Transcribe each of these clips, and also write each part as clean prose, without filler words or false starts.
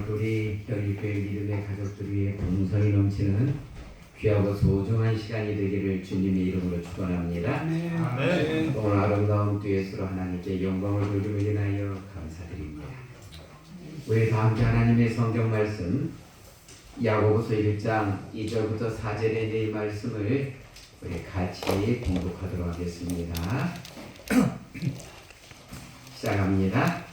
오늘도 우리 영리교회 믿음의 가족들 위해 본성이 넘치는 귀하고 소중한 시간이 되기를 주님의 이름으로 축원합니다. 아멘. 오늘 아름다운 두 예수로 하나님께 영광을 돌리고 인하여 감사드립니다. 우리 다 함께 하나님의 성경 말씀 야고보서 1장 2절부터 4절의 이 말씀을 우리 같이 공독하도록 하겠습니다. 시작합니다.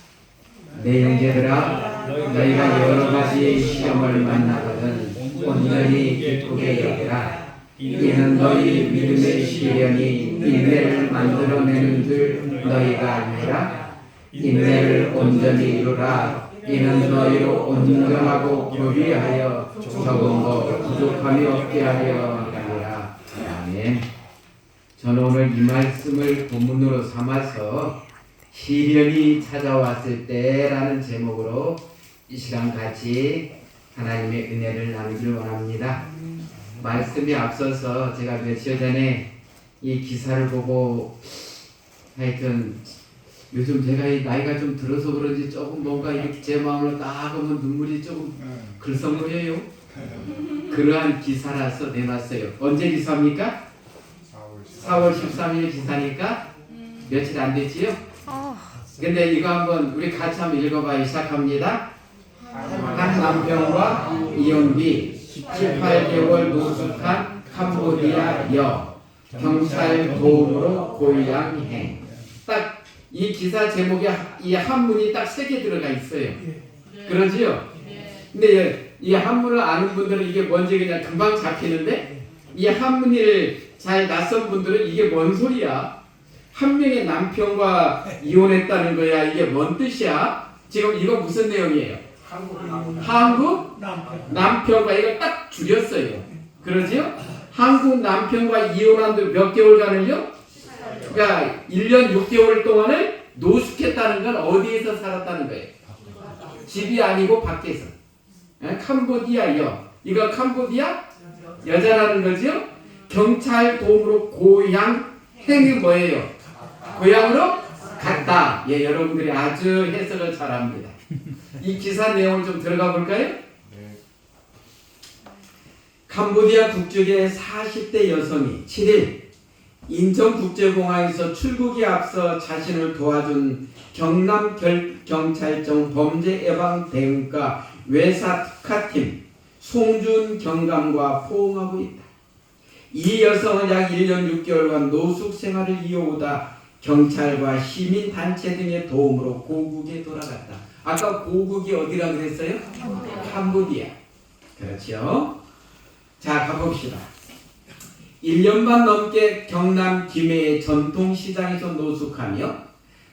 내 형제들아, 너희가 여러 가지 시험을 만나거든 온전히 기쁘게 여기라. 이는 너희 믿음의 시련이 인내를 만들어내는 줄 너희가 아니라. 인내를 온전히 이루라. 이는 너희로 온전하고 교리하여 적은 것 부족함이 없게 하려 하니라. 아멘. 저는 오늘 이 말씀을 본문으로 삼아서 시련이 찾아왔을 때라는 제목으로 이 시간 같이 하나님의 은혜를 나누기를 원합니다. 말씀이 앞서서 제가 며칠 전에 이 기사를 보고 하여튼 요즘 제가 이 나이가 좀 들어서 그런지 조금 뭔가 이렇게 제 마음을 딱 보면 눈물이 조금 글썽거려요. 그러한 기사라서 내놨어요. 언제 기사입니까? 4월 13일 기사니까 며칠 안 됐지요? 근데 이거 한번 우리 같이 한번 읽어봐요. 시작합니다. 한 남편과 이혼 뒤 18개월 노숙한 캄보디아 여 경찰 도움으로 고향행. 딱 이 기사 제목에 이 한문이 딱 3개 들어가 있어요. 그러지요? 근데 이 한문을 아는 분들은 이게 뭔지 그냥 금방 잡히는데 이 한문을 잘 낯선 분들은 이게 뭔 소리야? 한 명의 남편과 이혼했다는 거야. 이게 뭔 뜻이야? 지금 이거 무슨 내용이에요? 한국 남편과 이거 딱 줄였어요. 그러지요? 한국 남편과 이혼한 지 몇 개월간을요? 그러니까 1년 6개월 동안을 노숙했다는 건 어디에서 살았다는 거예요? 집이 아니고 밖에서. 캄보디아 여. 이거 캄보디아 여자라는 거지요? 경찰 도움으로 고향 행이 뭐예요? 고향으로 갔다. 예, 여러분들이 아주 해석을 잘합니다. 이 기사 내용을 좀 들어가 볼까요? 캄보디아 국적의 40대 여성이 7일 인천국제공항에서 출국에 앞서 자신을 도와준 경남경찰청 범죄예방대응과 외사특화팀 송준 경감과 포옹하고 있다. 이 여성은 약 1년 6개월간 노숙 생활을 이어오다 경찰과 시민단체 등의 도움으로 고국에 돌아갔다. 아까 고국이 어디라고 그랬어요? 캄보디아. 그렇죠? 자, 가봅시다. 1년 반 넘게 경남 김해의 전통시장에서 노숙하며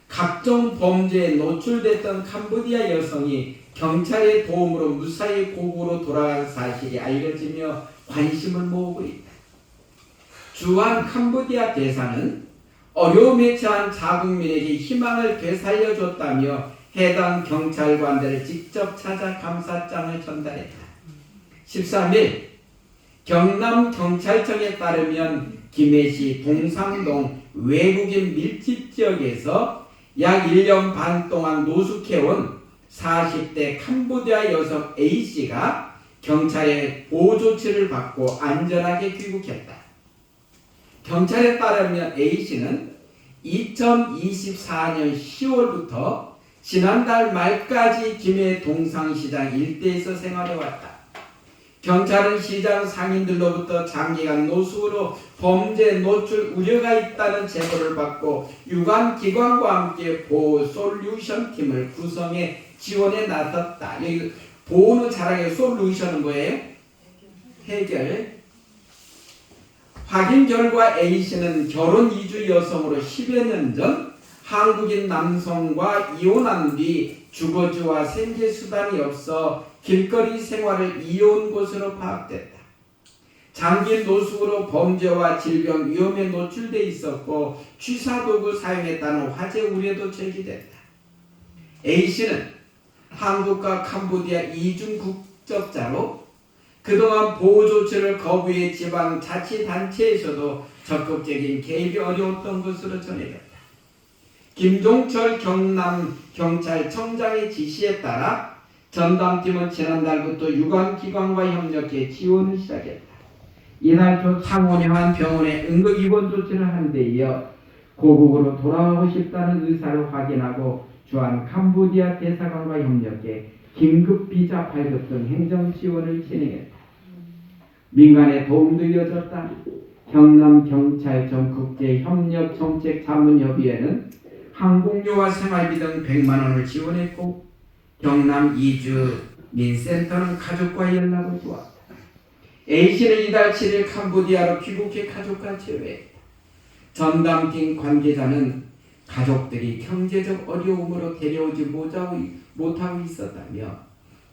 각종 범죄에 노출됐던 캄보디아 여성이 경찰의 도움으로 무사히 고국으로 돌아간 사실이 알려지며 관심을 모으고 있다. 주한 캄보디아 대사는 어려움에 처한 자국민에게 희망을 되살려줬다며 해당 경찰관들을 직접 찾아 감사장을 전달했다. 13일 경남경찰청에 따르면 김해시 동상동 외국인 밀집지역에서 약 1년 반 동안 노숙해온 40대 캄보디아 여성 A씨가 경찰의 보호조치를 받고 안전하게 귀국했다. 경찰에 따르면 A씨는 2024년 10월부터 지난달 말까지 김해 동상시장 일대에서 생활해왔다. 경찰은 시장 상인들로부터 장기간 노숙으로 범죄 노출 우려가 있다는 제보를 받고 유관기관과 함께 보호 솔루션 팀을 구성해 지원에 나섰다. 여기 보호는 잘하게 솔루션은 뭐예요? 해결. 확인 결과 A씨는 결혼 이주 여성으로 10여 년 전 한국인 남성과 이혼한 뒤 주거지와 생계수단이 없어 길거리 생활을 이어온 것으로 파악됐다. 장기 노숙으로 범죄와 질병 위험에 노출돼 있었고 취사도구 사용했다는 화재 우려도 제기됐다. A씨는 한국과 캄보디아 이중 국적자로 그동안 보호조치를 거부해 지방자치단체에서도 적극적인 개입이 어려웠던 것으로 전해졌다. 김종철 경남경찰청장의 지시에 따라 전담팀은 지난달부터 유관기관과 협력해 지원을 시작했다. 이날 초 창원의한 병원에 응급입원 조치를 한 데 이어 고국으로 돌아가고 싶다는 의사를 확인하고 주한 캄보디아 대사관과 협력해 긴급 비자 발급 등 행정 지원을 진행했다. 민간의 도움도 이어졌다. 경남경찰청 국제협력정책자문협의회는 항공료와 생활비 등 100만 원을 지원했고 경남 이주 민센터는 가족과 연락을 도왔다. A씨는 이달 7일 캄보디아로 귀국해 가족과 재회했다. 전담팀 관계자는 가족들이 경제적 어려움으로 데려오지 못하고 있었다며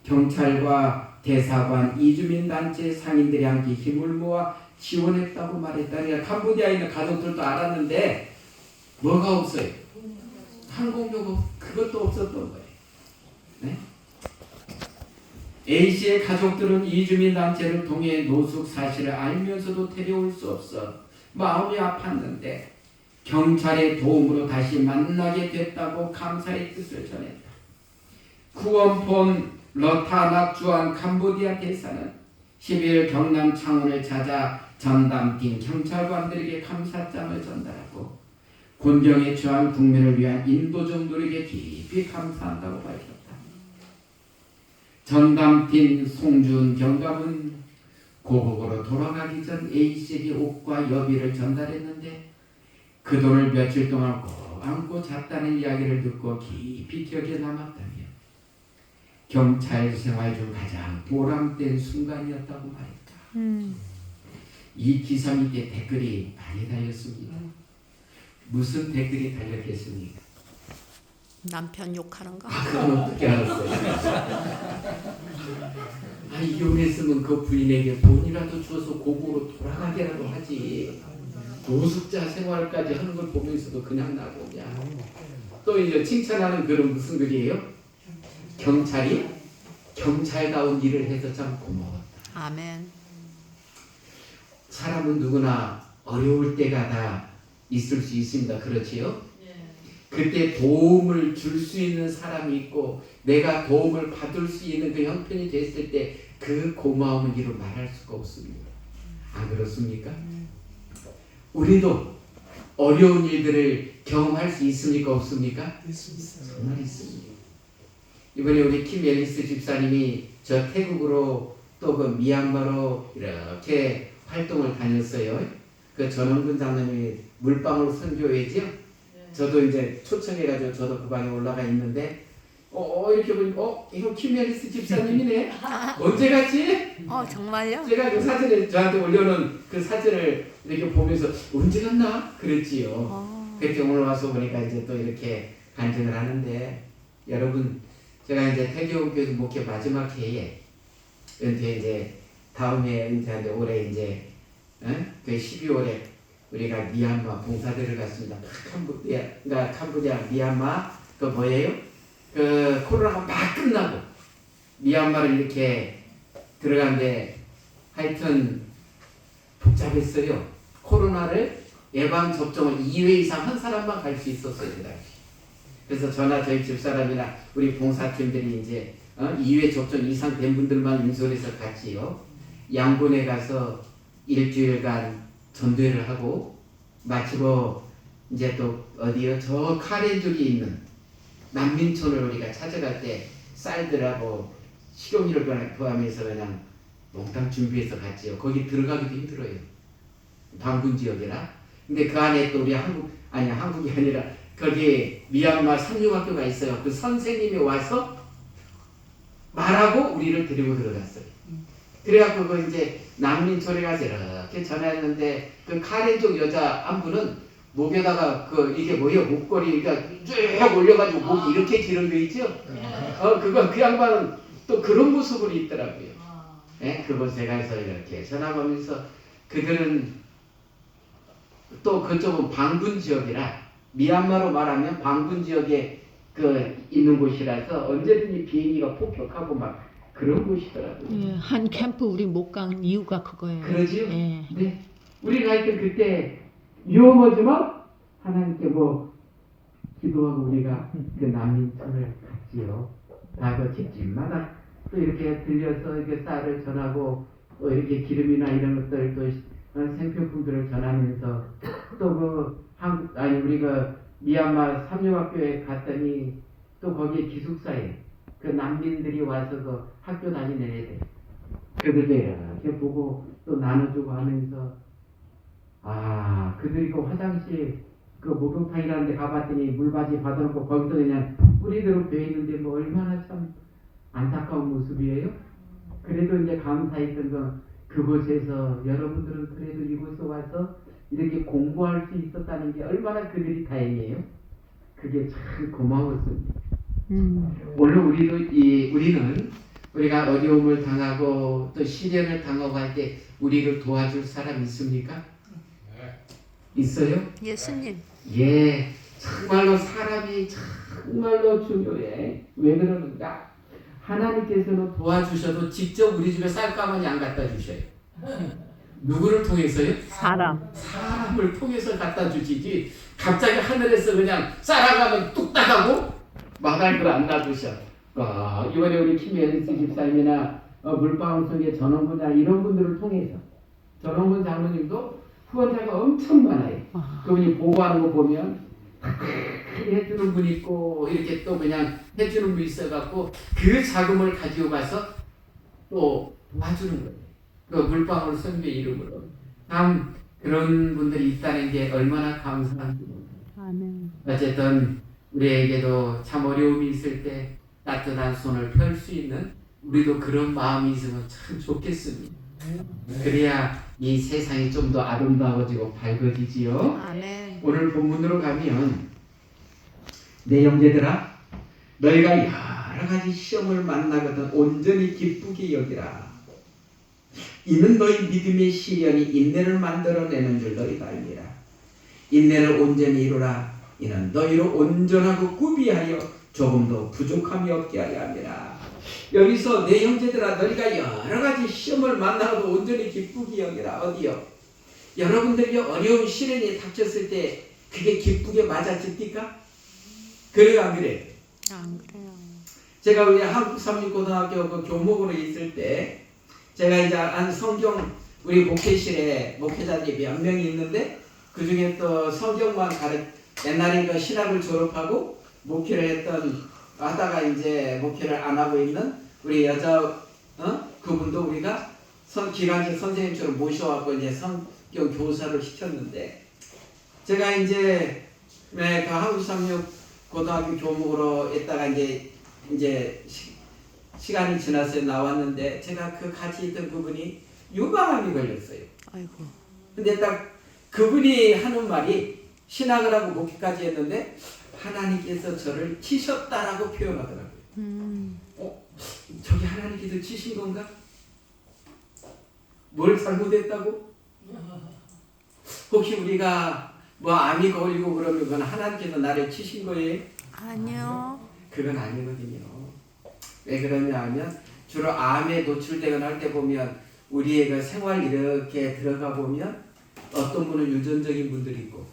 경찰과 대사관, 이주민 단체 상인들이 함께 힘을 모아 지원했다고 말했다. 그러니까 캄보디아에 있는 가족들도 알았는데 뭐가 없어요? 항공료가 그것도 없었던 거예요. 네? A씨의 가족들은 이주민 단체를 통해 노숙 사실을 알면서도 데려올 수 없어 마음이 아팠는데 경찰의 도움으로 다시 만나게 됐다고 감사의 뜻을 전했다. 구원폰 러타낙 주한 캄보디아 대사는 12일 경남 창원을 찾아 전담팀 경찰관들에게 감사장을 전달하고 곤경에 처한 국민을 위한 인도정들에게 깊이 감사한다고 밝혔다. 전담팀 송준 경감은 고국으로 돌아가기 전 A씨에게 옷과 여비를 전달했는데 그 돈을 며칠 동안 꼭 안고 잤다는 이야기를 듣고 깊이 기억에 남았다며 경찰 생활 중 가장 보람된 순간이었다고 말했다. 이 기사 밑에 댓글이 많이 달렸습니다. 무슨 댓글이 달렸겠습니까? 남편 욕하는 거. 그건 어떻게 알았어요? 이혼했으면 그 부인에게 돈이라도 줘서 고국으로 돌아가게라도 하지. 노숙자 생활까지 하는 걸 보면서도 그냥 나보냐. 또 이제 칭찬하는 글은 무슨 글이에요? 경찰이 경찰다운 일을 해서 참 고마웠다. 아멘. 사람은 누구나 어려울 때가 다 있을 수 있습니다. 그렇지요? 그때 도움을 줄 수 있는 사람이 있고 내가 도움을 받을 수 있는 그 형편이 됐을 때 그 고마움은 이루 말할 수가 없습니다. 안 그렇습니까? 우리도 어려운 일들을 경험할 수 있습니까? 없습니까? 정말 있습니다. 이번에 우리 킴 앨리스 집사님이 저 태국으로 또 그 미얀마로 이렇게 활동을 다녔어요. 그 전원근 장로님이 물방울 선교회죠. 저도 이제 초청해가지고 저도 그 방에 올라가 있는데 이렇게 보니까 이거 킴 앨리스 집사님이네. 언제 갔지? 정말요? 제가 그 사진을 저한테 올려놓은 그 사진을 이렇게 보면서 언제 갔나? 그랬지요. 그때 오늘 와서 보니까 이제 또 이렇게 간증을 하는데 여러분 제가 이제 태교교회 목회 마지막 해에 이제 다음에 은퇴한데 올해 이제 그 12월에 우리가 미얀마 봉사대를 갔습니다. 캄보디아 미얀마 그 뭐예요? 그 코로나가 막 끝나고 미얀마를 이렇게 들어간데 하여튼 복잡했어요. 코로나를 예방 접종을 2회 이상 한 사람만 갈 수 있었어요. 그래서 저나 저희 집사람이나 우리 봉사팀들이 이제 2회 접종 이상 된 분들만 인솔해서 같이요. 양곤에 가서 일주일간 전도회를 하고 마치고 이제 또 어디요? 저 카렌족이 있는 난민촌을 우리가 찾아갈 때 쌀들하고 식용유를 포함해서 그냥 몽땅 준비해서 갔지요. 거기 들어가기도 힘들어요. 반군 지역이라. 근데 그 안에 또 우리 한국이 아니라 거기 미얀마 상륙학교가 있어요. 그 선생님이 와서 말하고 우리를 데리고 들어갔어요. 그래갖고 그 이제 난민촌에 가서 이렇게 전화했는데 그 카렌족 여자 한 분은 목에다가 이게 뭐예요? 목걸이가 쭉 올려가지고 목이 이렇게 기른 거 있죠? 그 양반은 또 그런 모습으로 있더라고요. 예? 그곳에 가서 이렇게 전화하면서 그들은 또 그쪽은 반군 지역이라 미얀마로 말하면 반군 지역에 있는 곳이라서 언제든지 비행기가 폭격하고 막 그런 곳이더라고요. 한 캠프 우리 못 간 이유가 그거예요. 그러지요? 예. 네. 우리가 하여튼 그때 위험하지만 하나님께 기도하고 우리가 그 난민촌을 갔지요. 가서 집집마다 또 이렇게 들려서 이렇게 쌀을 전하고 또 이렇게 기름이나 이런 것들 또 생필품들을 전하면서 또 우리가 미얀마 삼육학교에 갔더니 또 거기에 기숙사에 그 난민들이 와서 그 학교 다니는 애들 그들도 이렇게 보고 또 나눠주고 하면서 그들이 그 화장실 그 목욕탕이라는 데 가봤더니 물바지 받아놓고 거기서 그냥 뿌리대로 베있는데 뭐 얼마나 참 안타까운 모습이에요. 그래도 이제 감사했던 건 그곳에서 여러분들은 그래도 이곳에 와서 이렇게 공부할 수 있었다는 게 얼마나 그들이 다행이에요. 그게 참 고마웠습니다. 오늘 우리는 우리가 어려움을 당하고 또 시련을 당하고 할 때 우리를 도와줄 사람 있습니까? 있어요? 예수님. 예, 정말로 사람이 정말로 중요해. 왜 그러는가? 하나님께서는 도와주셔도 직접 우리 집에 쌀가마니 안 갖다 주셔요. 누구를 통해서요? 사람을 통해서 갖다 주시지 갑자기 하늘에서 그냥 쌀아가면 뚝딱 하고 망할 걸 안 놔두셔. 이번에 우리 김혜은씨 집사님이나 물방울 속의 전원분이나 이런 분들을 통해서 전원분 장로님도 후원자가 엄청 많아요. 그분이 보고하는 거 보면 해주는 분 있고 이렇게 또 그냥 해주는 분 있어갖고 그 자금을 가지고 가서 또 도와주는 거예요. 그 물방울 선배 이름으로. 참 그런 분들이 있다는 게 얼마나 감사한지. 아멘. 어쨌든 우리에게도 참 어려움이 있을 때 따뜻한 손을 펼 수 있는 우리도 그런 마음이 있으면 참 좋겠습니다. 그래야 이 세상이 좀 더 아름다워지고 밝아지지요. 아멘. 오늘 본문으로 가면 내 형제들아 너희가 여러 가지 시험을 만나거든 온전히 기쁘게 여기라. 이는 너희 믿음의 시련이 인내를 만들어내는 줄 너희가 알미라. 인내를 온전히 이루라. 이는 너희로 온전하고 구비하여 조금도 부족함이 없게 하려 함이라. 여기서 내 형제들아 너희가 여러 가지 시험을 만나도 온전히 기쁘게 여기라. 어디요? 여러분들이 어려운 시련이 닥쳤을 때 그게 기쁘게 맞아집니까? 그래요 안 그래요? 안 그래요. 제가 우리 한국삼육고등학교 그 교목으로 있을 때 제가 이제 한 성경 우리 목회실에 목회자들이 몇 명이 있는데 그 중에 또 성경만 옛날에 그 신학을 졸업하고 목회를 했던 하다가 이제 목회를 안 하고 있는 우리 여자 그분도 우리가 기간제 선생님처럼 모셔왔고 이제 성경 교사를 시켰는데 제가 이제 그 한국삼육고등학교 교목으로 있다가 이제 시간이 지나서 나왔는데 제가 그 같이 있던 그분이 유방암이 걸렸어요. 아이고. 근데 딱 그분이 하는 말이 신학을 하고 목회까지 했는데 하나님께서 저를 치셨다라고 표현하더라고요. 저기 하나님께서 치신 건가? 뭘 잘못했다고? 혹시 우리가 뭐 암이 걸리고 그러면 그건 하나님께서 나를 치신 거예요? 아니요. 그건 아니거든요. 왜 그러냐 하면 주로 암에 노출되거나 할 때 보면 우리의 그 생활 이렇게 들어가 보면 어떤 분은 유전적인 분들이 있고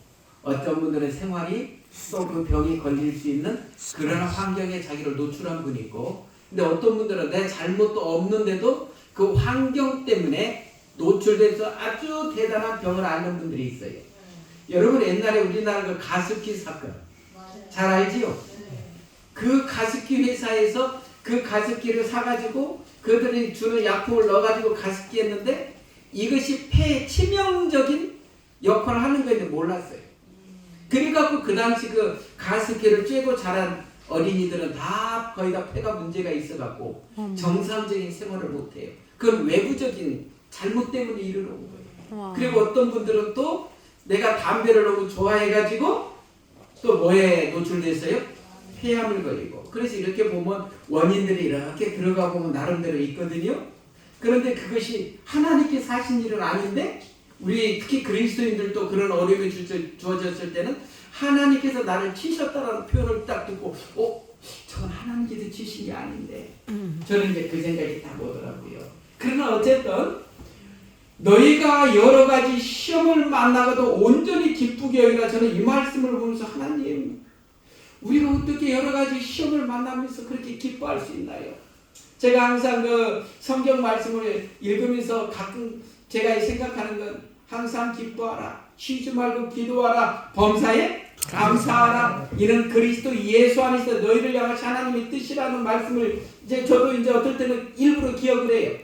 어떤 분들은 생활이 또 그 병이 걸릴 수 있는 그런 환경에 자기를 노출한 분이 있고 근데 어떤 분들은 내 잘못도 없는데도 그 환경 때문에 노출돼서 아주 대단한 병을 앓는 분들이 있어요. 여러분 옛날에 우리나라 그 가습기 사건 잘 알지요? 그 가습기 회사에서 그 가습기를 사가지고 그들이 주는 약품을 넣어가지고 가습기 했는데 이것이 폐에 치명적인 역할을 하는 거인데 몰랐어요. 그래갖고 그 당시 그 가습기를 쬐고 자란 어린이들은 다 거의 다 폐가 문제가 있어갖고 정상적인 생활을 못해요. 그건 외부적인 잘못 때문에 일어나는 거예요. 와. 그리고 어떤 분들은 또 내가 담배를 너무 좋아해가지고 또 뭐에 노출됐어요? 폐암을 걸리고. 그래서 이렇게 보면 원인들이 이렇게 들어가 보면 나름대로 있거든요. 그런데 그것이 하나님께서 하신 일은 아닌데 우리 특히 그리스도인들도 그런 어려움이 주어졌을 때는 하나님께서 나를 치셨다라는 표현을 딱 듣고 저건 하나님께서 치신 게 아닌데 저는 이제 그 생각이 다 오더라고요. 그러나 어쨌든 너희가 여러 가지 시험을 만나고도 온전히 기쁘게 여기라. 저는 이 말씀을 보면서 하나님 우리가 어떻게 여러 가지 시험을 만나면서 그렇게 기뻐할 수 있나요? 제가 항상 그 성경 말씀을 읽으면서 가끔 제가 생각하는 건 항상 기뻐하라, 쉬지 말고 기도하라, 범사에 감사하라. 이는 그리스도 예수 안에서 너희를 향하신 하나님의 뜻이라는 말씀을 저도 어떨 때는 일부러 기억을 해요.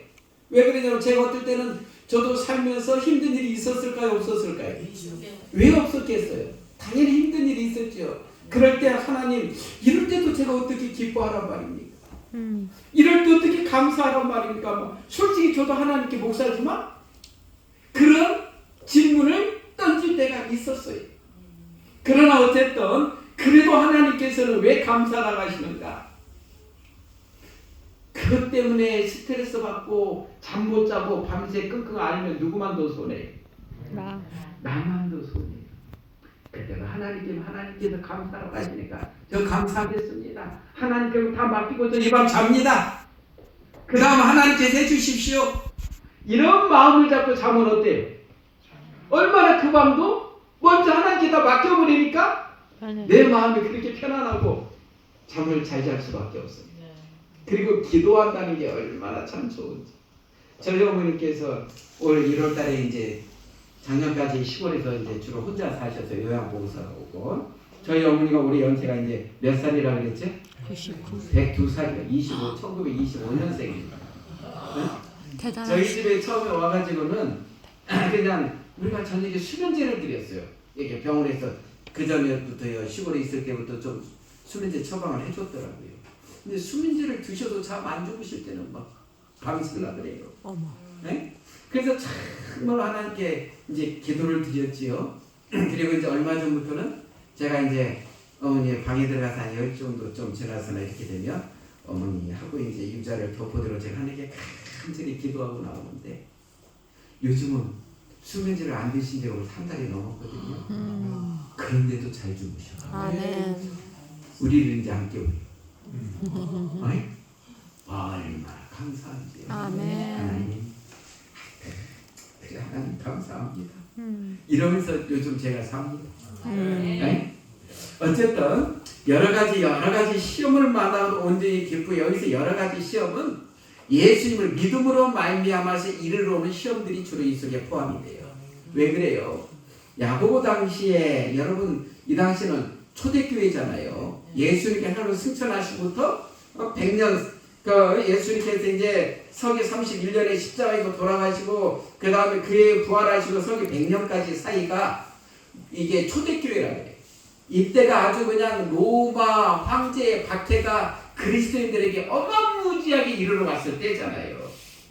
왜 그러냐면 제가 어떨 때는 저도 살면서 힘든 일이 있었을까요, 없었을까요? 왜 없었겠어요? 당연히 힘든 일이 있었죠. 그럴 때 하나님, 이럴 때도 제가 어떻게 기뻐하란 말입니까? 이럴 때 어떻게 감사하란 말입니까? 솔직히 저도 하나님께 목사지만 그런 질문을 던질 때가 있었어요. 그러나 어쨌든 그래도 하나님께서는 왜 감사하라고 하시는가? 그것 때문에 스트레스 받고 잠 못 자고 밤새 끙끙 앓으면 누구만 더 손해요? 나만 더 손해요. 그때가 하나님께서 감사하라고 하시니까 저 감사하겠습니다. 하나님께 다 맡기고 저 이 밤 잡니다. 그 다음 하나님께서 해주십시오. 이런 마음을 잡고 자면 어때요? 얼마나 그 밤도 먼저 하나님께 다 맡겨버리니까 내 마음이 그렇게 편안하고 잠을 잘 잘 수밖에 없습니다. 그리고 기도한다는 게 얼마나 참 좋은지. 저희 어머니께서 올 1월 달에 이제 작년까지 시골에서 이제 주로 혼자 사셔서 요양보호사가 오고, 저희 어머니가 우리 연세가 이제 몇 살이라 그랬지? 102살이요. 1925년생입니다. 대단하시다. 저희 집에 처음에 와가지고는 그냥 우리가 저녁에 수면제를 드렸어요. 이게 병원에서 그 전에부터 시골에 있을 때부터 좀 수면제 처방을 해줬더라고요. 근데 수면제를 드셔도 잠 안 주무실 때는 막 밤이 새려 그래요. 네? 그래서 정말 하나님께 이제 기도를 드렸지요. 그리고 이제 얼마 전부터는 제가 이제 어머니 방에 들어가서 한 10 정도 좀 지나서나 이렇게 되면 어머니하고 이제 유자를 덮어들어 제가 하나님께 간절히 기도하고 나오는데, 요즘은 수면제를 안 드신 지 오늘 3달이 넘었거든요. 그런데도 잘 주무셔. 아멘. 우리를 이제 안 깨워요. 얼마나 감사한지. 아멘. 하나님, 그래 하나님 감사합니다. 이러면서 요즘 제가 삽니다. 네? 어쨌든 여러 가지 시험을 만나도 온전히 기쁘고, 여기서 여러 가지 시험은 예수님을 믿음으로 말미암아서 이르러 오는 시험들이 주로 이 속에 포함이 돼요. 왜 그래요? 야고보 당시에, 여러분 이 당시는 초대교회잖아요. 예수님께 하나님 승천하시부터 100년, 예수님께서 이제 서기 31년에 십자가에서 돌아가시고 그 다음에 그해 부활하시고 서기 100년까지 사이가 이게 초대교회라고 해요. 이때가 아주 그냥 로마 황제의 박해가 그리스도인들에게 어마무지하게 이르러 왔을 때잖아요.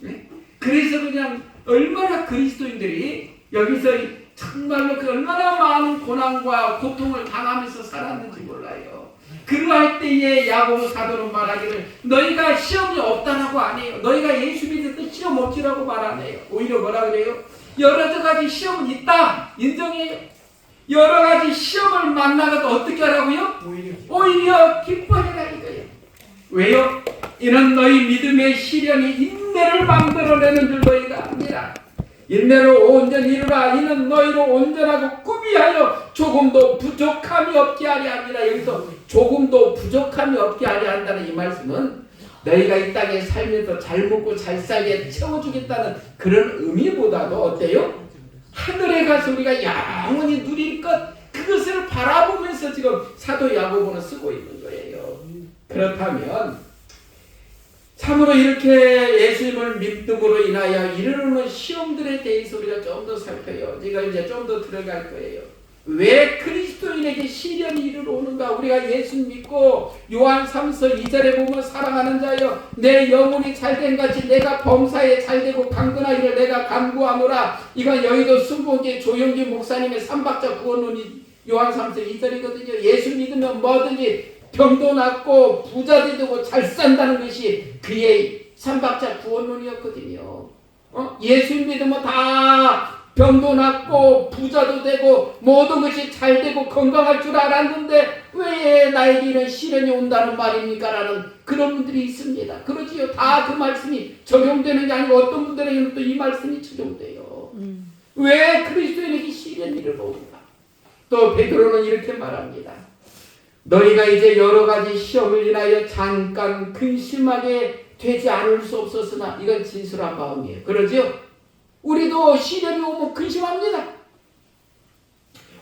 네? 그래서 그냥 얼마나 그리스도인들이 여기서 정말로 그 얼마나 많은 고난과 고통을 당하면서 살았는지 몰라요. 그러할 때에 야고보 사도는 말하기를 너희가 시험이 없다라고 안 해요. 너희가 예수 믿을 때 시험 없지라고 말 안 해요. 오히려 뭐라 그래요? 여러 가지 시험은 있다 인정해요. 여러 가지 시험을 만나도 어떻게 하라고요? 오히려 기뻐해라 이거예요. 왜요? 이는 너희 믿음의 시련이 인내를 만들어내는 줄 너희가 압니다. 인내로 온전히 이루라. 이는 너희로 온전하고 꾸미하여 조금도 부족함이 없게 하려 합니다. 여기서 조금도 부족함이 없게 하려 한다는 이 말씀은 너희가 이 땅에 살면서 잘 먹고 잘 살게 채워주겠다는 그런 의미보다도 어때요? 하늘에 가서 우리가 영원히 누릴 것, 그것을 바라보면서 지금 사도 야고보는 쓰고 있는 거예요. 그렇다면 참으로 이렇게 예수님을 믿음으로 인하여 이르는 시험들에 대해서 우리가 좀 더 살펴요. 제가 이제 좀 더 들어갈 거예요. 왜 그리스도인에게 시련이 이르러 오는가? 우리가 예수 믿고 요한 3서 2절에 보면 사랑하는 자여 내 영혼이 잘된 같이 내가 범사에 잘되고 강건하기를 내가 간구하노라. 이건 여의도 순복의 조영진 목사님의 삼박자 구원론이 요한 3서 2절이거든요. 예수 믿으면 뭐든지 병도 낫고 부자도 되고 잘 산다는 것이 그의 삼박자 구원론이었거든요. 예수 믿으면 다 병도 낫고 부자도 되고 모든 것이 잘 되고 건강할 줄 알았는데 왜 나에게는 시련이 온다는 말입니까? 라는 그런 분들이 있습니다. 그렇지요. 다 그 말씀이 적용되는 게 아니고 어떤 분들에게는 또 이 말씀이 적용돼요. 왜 그리스도인에게 시련이 일어오는가? 또 베드로는 이렇게 말합니다. 너희가 이제 여러 가지 시험을 인하여 잠깐 근심하게 되지 않을 수 없었으나 이건 진실한 마음이에요. 그러죠? 우리도 시련이 오면 근심합니다.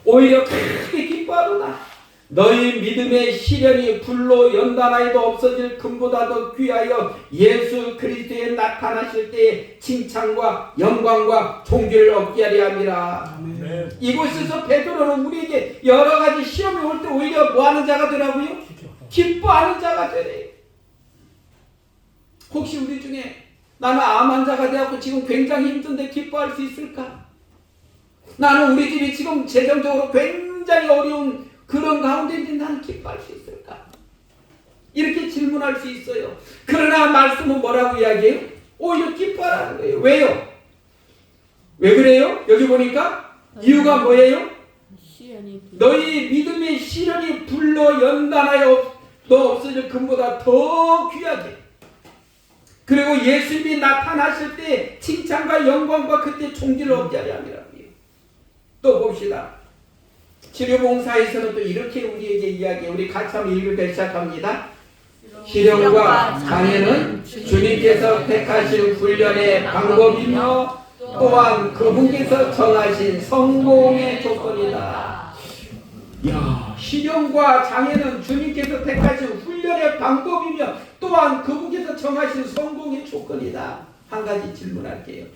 오히려 크게 기뻐하도다. 너희 믿음의 시련이 불로 연단하여도 없어질 금보다 더 귀하여 예수 그리스도에 나타나실 때의 칭찬과 영광과 존귀를 얻게 하려 함이라. 이곳에서 베드로는 우리에게 여러 가지 시험이 올 때 오히려 뭐하는 자가 되라고요? 기뻐하는 자가 되래. 혹시 우리 중에 나는 암 환자가 되었고 지금 굉장히 힘든데 기뻐할 수 있을까? 나는 우리 집이 지금 재정적으로 굉장히 어려운 그런 가운데인데 나는 기뻐할 수 있을까? 이렇게 질문할 수 있어요. 그러나 말씀은 뭐라고 이야기해요? 오히려 기뻐하라는 거예요. 왜요? 왜 그래요? 여기 보니까 이유가 뭐예요? 너희 믿음의 시련이 불러 연단하여 너 없어질 금보다 더 귀하게, 그리고 예수님이 나타나실 때 칭찬과 영광과 그때 존귀를 얻게 하려 함이라고요. 또 봅시다. 치료봉사에서는 또 이렇게 우리에게 이야기해요. 우리 같이 한번 읽기 시작합니다. 시련과 장애는 주님께서 택하신 훈련의 방법이며 또한 그분께서 정하신 성공의 조건이다. 야, 시련과 장애는 주님께서 택하신 훈련의 방법이며 또한 그분께서 정하신 성공의 조건이다. 한 가지 질문할게요.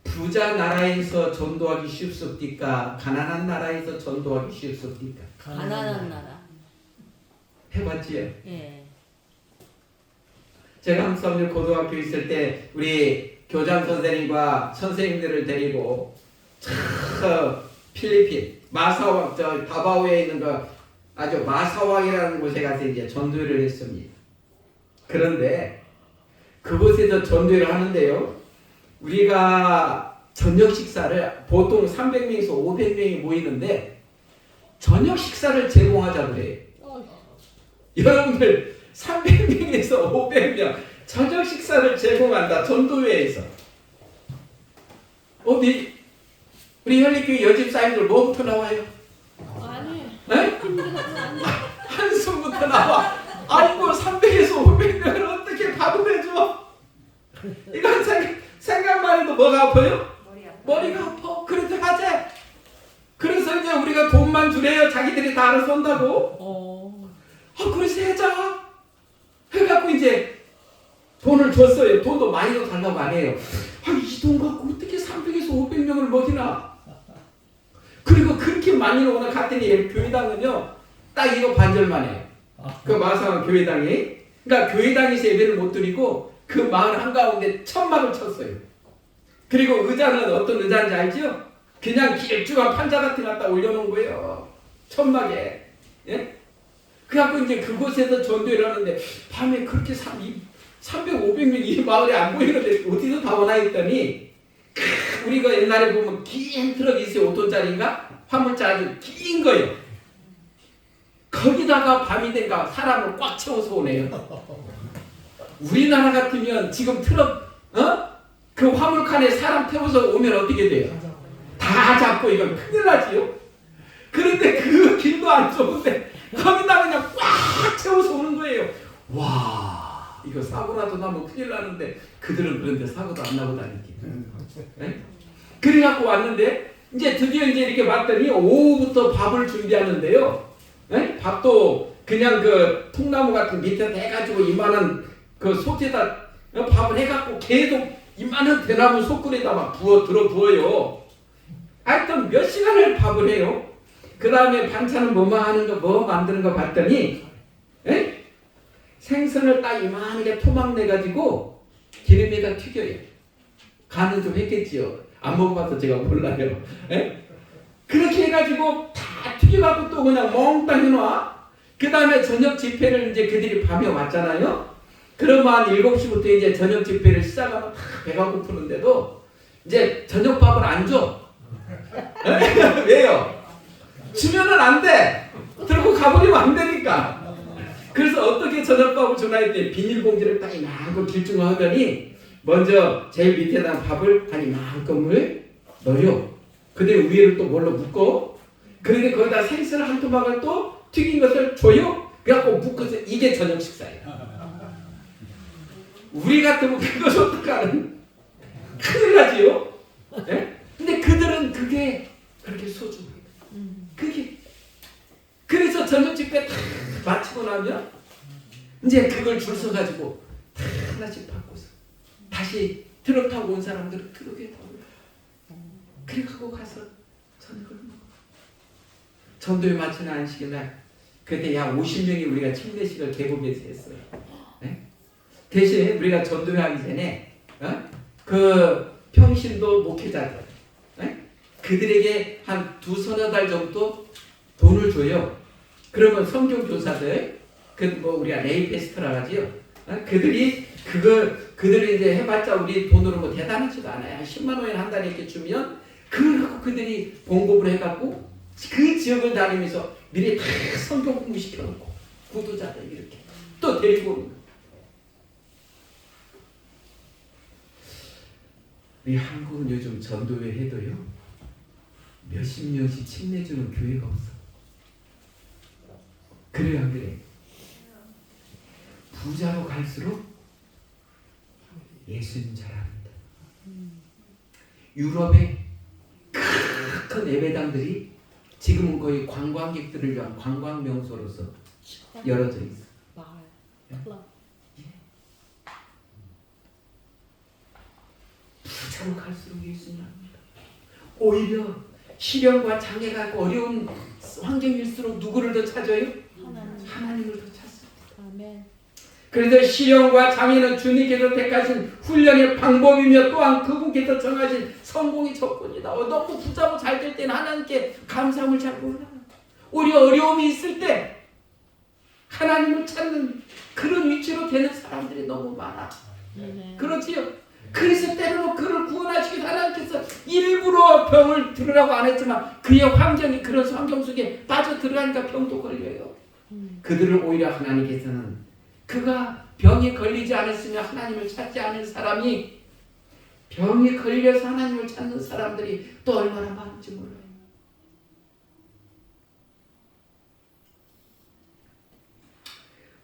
부자 나라에서 전도하기 쉽습니까? 가난한 나라에서 전도하기 쉽습니까? 가난한 나라. 해봤지요? 예. 제가 함성일 고등학교 있을 때 우리 교장 선생님과 선생님들을 데리고 필리핀 마사왕, 저 다바오에 있는 거 아주 마사왕이라는 곳에 가서 이제 전도를 했습니다. 그런데 그곳에서 전도를 하는데요, 우리가 저녁 식사를 보통 300명에서 500명이 모이는데 저녁 식사를 제공하자 그래요. 여러분들 300명에서 500명 저녁 식사를 제공한다. 전도회에서. 어디 우리 현리교회 여집사님들 뭐부터 나와요? 아니. 네? 한숨부터 나와. 아이고 300에서 500명을 어떻게 밥을 해줘? 이건 생각만 해도 뭐가 아파요? 머리가 아파. 그래도 하자. 그래서 이제 우리가 돈만 주래요. 자기들이 다 알아서 온다고. 그래서 해자. 해갖고 이제 돈을 줬어요. 돈도 많이 더 달라고 안 해요. 이 돈 갖고 어떻게 300에서 500명을 먹이나? 그리고 그렇게 많이 오나 갔더니 교회당은요, 딱 이거 반절만 해요. 그 마사왕 교회당이. 그러니까 교회당에서 예배를 못 드리고 그 마을 한가운데 천막을 쳤어요. 그리고 의자는 어떤 의자인지 알죠? 그냥 길쭉한 판자 같은 거 갖다 올려놓은 거예요. 천막에. 예? 그래갖고 이제 그곳에서 전도를 하는데 밤에 그렇게 300, 500명이 이 마을에 안 보이는데 어디서 다 오나 했더니 우리가 옛날에 보면 긴 트럭이 있어요. 5톤짜리인가? 화물차 아주 긴 거예요. 거기다가 밤이 된가 사람을 꽉 채워서 오네요. 우리나라 같으면 지금 트럭 그 화물칸에 사람 태워서 오면 어떻게 돼요? 다 잡고 이건 큰일 나지요. 그런데 그 길도 안 좋은데 거기다 그냥 꽉 채워서 오는 거예요. 와, 이거 사고라도 나면 큰일 나는데 그들은 그런데 사고도 안 나고 다니기. 네? 그래갖고 왔는데 이제 드디어 이제 이렇게 왔더니 오후부터 밥을 준비하는데요. 네? 밥도 그냥 그 통나무 같은 밑에 해가지고 이만한 그 솥에다 밥을 해갖고 계속 이만한 대나무 솥굴에다 막 들어 부어요. 하여튼 몇 시간을 밥을 해요. 그 다음에 반찬은 뭐 만드는 거 봤더니, 에? 생선을 딱 이만하게 토막 내가지고 기름에다 튀겨요. 간은 좀 했겠지요. 안 먹어봐서 제가 몰라요. 에? 그렇게 해가지고 다 튀겨갖고 또 그냥 몽땅 해놔. 그 다음에 저녁 집회를 이제 그들이 밤에 왔잖아요. 그러면 한 7시부터 이제 저녁 집회를 시작하면 배가 고프는데도 이제 저녁밥을 안 줘. 왜요? 주면은 안 돼. 들고 가버리면 안 되니까. 그래서 어떻게 저녁밥을 주나 했더니 비닐봉지를 딱 이만큼 길쭉하더니 먼저 제일 밑에다 밥을 한 이만큼을 넣어요. 그다음에 위에를 또 뭘로 묶어. 그런데 거기다 생선 한 토막을 또 튀긴 것을 줘요. 그래갖고 묶어서 이게 저녁 식사예요. 우리 같으면 그것 어떡하는 큰일 나지요. 네? 근데 그들은 그게 그렇게 소중해요. 그게 그래서 저녁 집회 다 마치고 나면 이제 그걸 줄 서 가지고 다 하나씩 받고서 다시 트럭 타고 온 사람들은 트럭에 타고 그래 갖고 가서 저녁을 먹어. 전도회 마치는 안식일날 그때 약 50명이 우리가 침례식을 계곡에서 했어요. 네? 대신 우리가 전도회 하기 전에 그 평신도 목회자들 그들에게 한 두서너 달 정도 돈을 줘요. 그러면 성경교사들 뭐 우리가 레이페스터라 하지요. 그들이 이제 해봤자 우리 돈으로 뭐 대단하지도 않아요. 한 10만 원이나 한 달에 이렇게 주면 그들이 봉급을 해갖고 그 지역을 다니면서 미리 다 성경 공부 시켜놓고 구도자들 이렇게 또 데리고 오는 거예요. 우리 한국은 요즘 전도회 해도요 몇십 명씩 침례주는 교회가 없어. 그래요 안 그래? 부자로 갈수록 예수님 잘합니다. 유럽의 큰 예배당들이 지금은 거의 관광객들을 위한 관광 명소로서 열어져 있어. 부자로 갈수록 예수님 합니다. 오히려 시련과 장애가 어려운 환경일수록 누구를 더 찾아요? 하나님을 더 찾습니다. 아멘. 그래서 시련과 장애는 주님께서 택하신 훈련의 방법이며 또한 그분께서 정하신 성공의 조건이다. 너무 부자고 잘 될 때는 하나님께 감사함을 잘 몰라. 오히려 어려움이 있을 때 하나님을 찾는 그런 위치로 되는 사람들이 너무 많아. 그렇지요? 그래서 때로는 그를 구원하시기 하나님께서 일부러 병을 들으라고 안 했지만 그의 환경이 그런 환경 속에 빠져 들어가니까 병도 걸려요. 그들을 오히려 하나님께서는 그가 병에 걸리지 않았으면 하나님을 찾지 않은 사람이 병에 걸려서 하나님을 찾는 사람들이 또 얼마나 많은지 몰라요.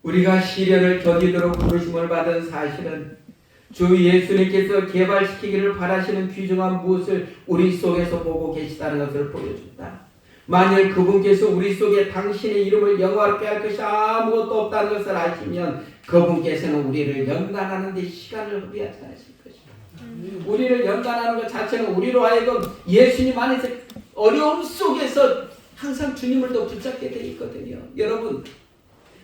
우리가 시련을 견디도록 부르심을 받은 사실은 주 예수님께서 개발시키기를 바라시는 귀중한 무엇을 우리 속에서 보고 계시다는 것을 보여준다. 만일 그분께서 우리 속에 당신의 이름을 영화롭게 할 것이 아무것도 없다는 것을 아시면 그분께서는 우리를 연단하는 데 시간을 허비하지 않으실 것이다. 우리를 연단하는 것 자체는 우리로 하여금 예수님 안에서 어려움 속에서 항상 주님을 더 붙잡게 돼 있거든요. 여러분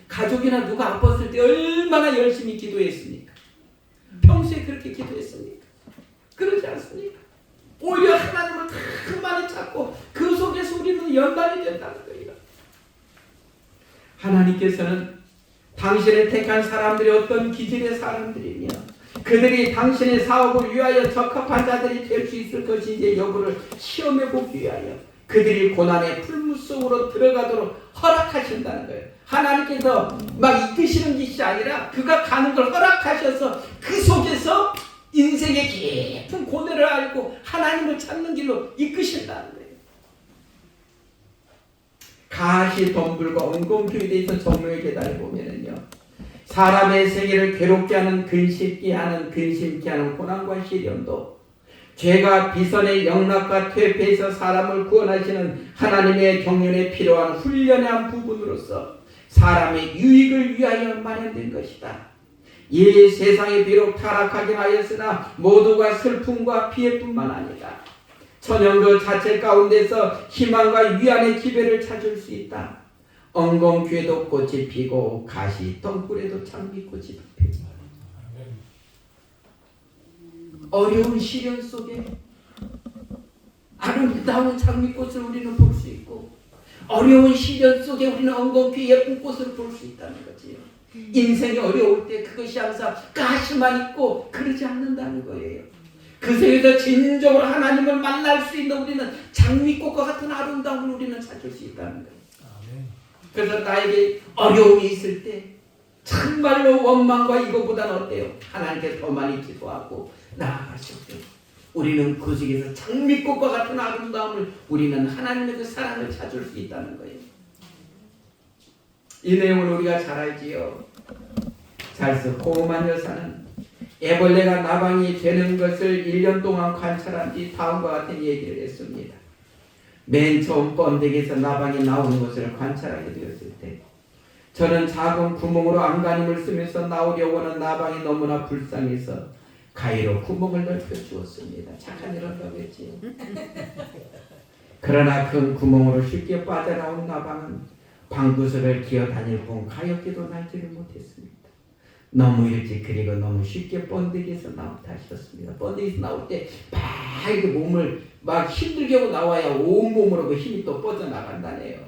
가족이나 누가 아팠을 때 얼마나 열심히 기도했습니까? 평소에 그렇게 기도했습니까? 그러지 않습니까? 오히려 하나님을 더 많이 찾고 그 속에서 우리는 연단이 된다는 거예요. 하나님께서는 당신의 택한 사람들이 어떤 기질의 사람들이며 그들이 당신의 사업을 위하여 적합한 자들이 될 수 있을 것인지 여부를 시험해 보기 위하여 그들이 고난의 풀무 속으로 들어가도록 허락하신다는 거예요. 하나님께서 막 이끄시는 것이 아니라 그가 가는 걸 허락하셔서 그 속에서 인생의 깊은 고뇌를 알고 하나님을 찾는 길로 이끄신다는 거예요. 가시 덤불과 은공주에 대해서 정로의 계단에 보면은요, 사람의 세계를 괴롭게 하는 근심케 하는 고난과 시련도 죄가 비선의 영락과 퇴폐에서 사람을 구원하시는 하나님의 경륜에 필요한 훈련의 한 부분으로서 사람의 유익을 위하여 마련된 것이다. 이 세상이 비록 타락하긴 하였으나 모두가 슬픔과 피해뿐만 아니라 천연 그 자체 가운데서 희망과 위안의 기회를 찾을 수 있다. 엉겅퀴에도 꽃이 피고 가시 덩굴에도 장미꽃이 피고 어려운 시련 속에 아름다운 장미꽃을 우리는 볼 수 있고 어려운 시련 속에 우리는 엉겅퀴 예쁜 꽃을 볼 수 있다는 거지요. 인생이 어려울 때 그것이 항상 가시만 있고 그러지 않는다는 거예요. 그 속에서 진정으로 하나님을 만날 수 있는 우리는 장미꽃과 같은 아름다움을 우리는 찾을 수 있다는 거예요. 그래서 나에게 어려움이 있을 때 정말로 원망과 이거보다는 어때요? 하나님께 더 많이 기도하고 나아가실 때 우리는 그 속에서 장미꽃과 같은 아름다움을 우리는 하나님의 그 사랑을 찾을 수 있다는 거예요. 이 내용을 우리가 잘 알지요. 잘서 고음한 여사는 애벌레가 나방이 되는 것을 1년 동안 관찰한 뒤 다음과 같은 얘기를 했습니다. 맨 처음 번데기에서 나방이 나오는 것을 관찰하게 되었을 때 저는 작은 구멍으로 안간힘을 쓰면서 나오려고 하는 나방이 너무나 불쌍해서 가위로 구멍을 넓혀 주었습니다. 착한 일 한다고 했지. 그러나 큰 구멍으로 쉽게 빠져나온 나방은 방구석을 기어다닐 뿐 가엾게도 날지를 못했습니다. 너무 일찍 그리고 너무 쉽게 번데기에서 나왔다 하셨습니다. 번데기에서 나올 때 막 이렇게 몸을 막 힘들게 하고 나와야 온몸으로 그 힘이 또 뻗어나간다네요.